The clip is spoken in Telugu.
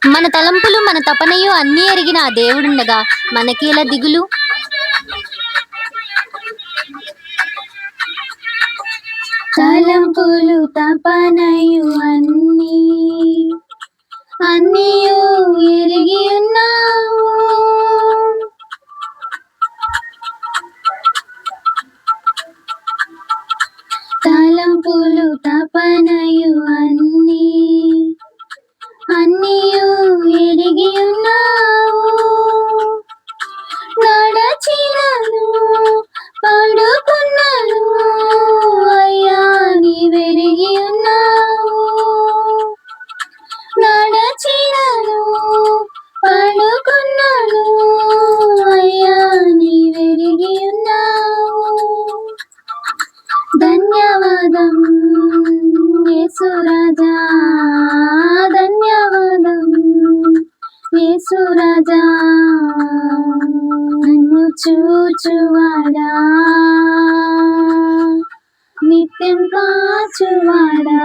మన తలంపులు, మన తపనయు అన్నీ ఎరిగిన ఆ దేవుడుండగా మనకేల దిగులు? తలంపులు తపనయు అన్నీయు ఎరిగి ఉన్నావు. తలంపులు తపనయు అన్నీయు ఎరిగి ఉన్నావు. నడచినను పడుకున్నను అయ్యా నీవెరిగి ఉన్నావు. నడచినను పడుకున్నను అయ్యా నీవెరిగి ఉన్నావు. ధన్యవాదం యేసురాజా, ధన్యవాదం యేసురాజా, నన్ను చూచువాడా, నిత్యం కాచువాడా.